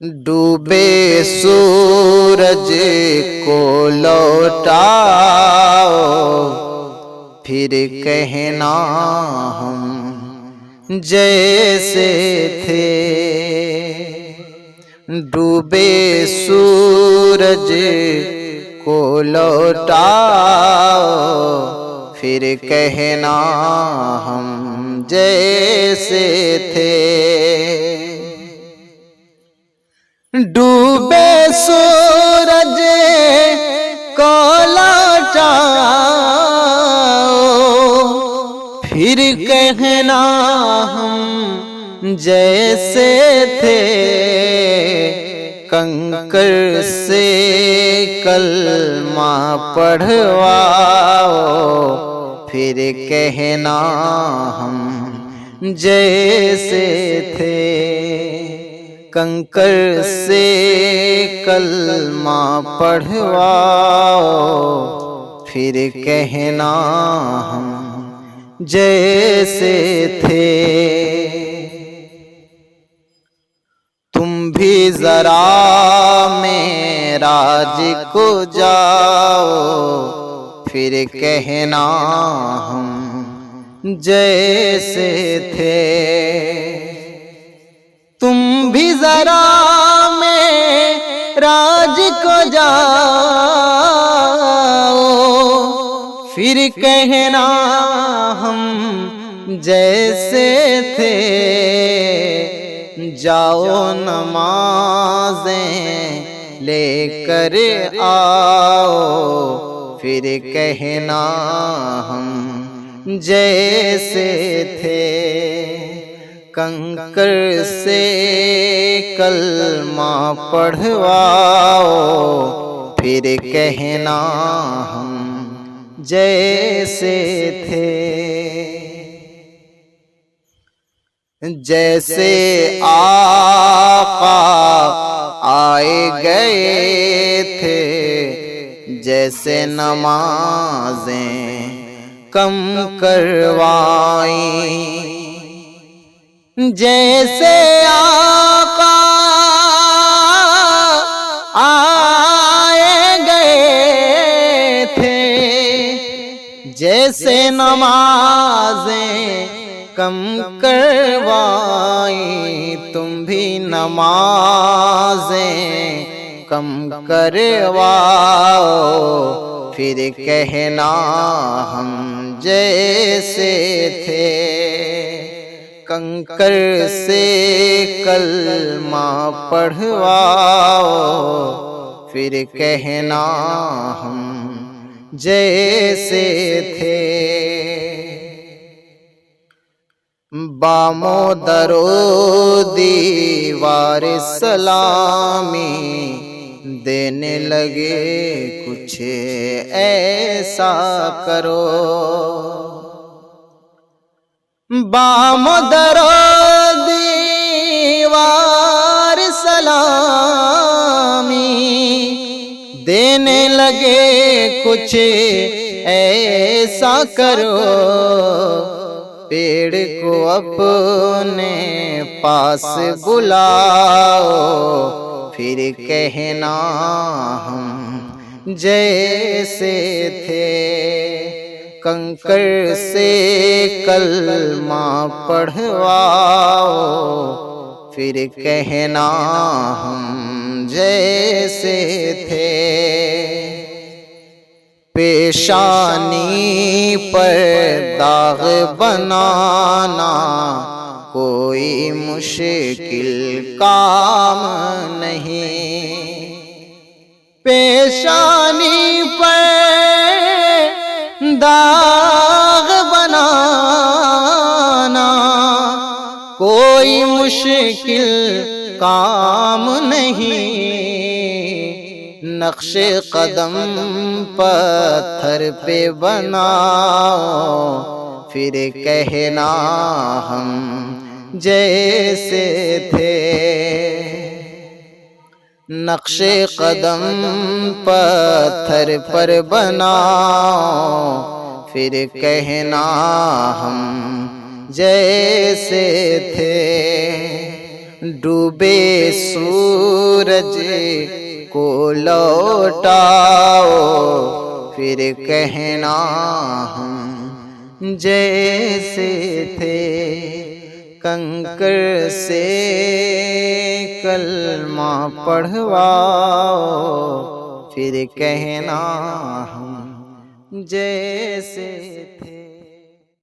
डूबे सूरज को लौटाओ, फिर कहना हम जैसे थे। डूबे सूरज को लौटाओ, फिर कहना हम जैसे थे। डूबे सूरज को लौटाओ, फिर कहना हम जैसे थे। कंकर से कलमा पढ़वाओ, फिर कहना हम जैसे थे। कंकर से कलमा पढ़वाओ, फिर कहना हम जैसे थे। तुम भी जरा मेराज को जाओ, फिर कहना हम जैसे थे। तुम भी जरा मेराज को जाओ, फिर कहना हम जैसे थे। जाओ नमाज़ें लेकर आओ, फिर कहना हम जैसे थे। कंकर से कलमा पढ़वाओ, फिर कहना हम जैसे थे। जैसे आका आए गए थे, जैसे नमाजें कम करवाई। जैसे आका आए गए थे, जैसे नमाजें कम करवाई। तुम भी नमाजें कम करवाओ, फिर कहना हम जैसे थे। कंकर से कलमा पढ़वाओ, फिर कहना हम जैसे थे। बामो दरो दीवार सलामी देने लगे, कुछ ऐसा करो। बामो दरो दीवार सलामी देने लगे, कुछ ऐसा करो। पेड़ को अपने पास बुलाओ, फिर कहना हम जैसे थे। कंकर से कलमा पढ़वाओ, फिर कहना हम जैसे थे। पेशानी पर दाग बनाना कोई मुश्किल काम नहीं। पेशानी पर दाग बनाना कोई मुश्किल काम नहीं। नक्शे कदम पत्थर पे बनाओ, फिर कहना हम जैसे थे। नक्शे कदम पत्थर पर बनाओ, फिर कहना हम जैसे थे। डूबे सूरज को लौटाओ, फिर कहना हम जैसे थे। कंकर से कलमा पढ़वाओ, फिर कहना हम जैसे थे।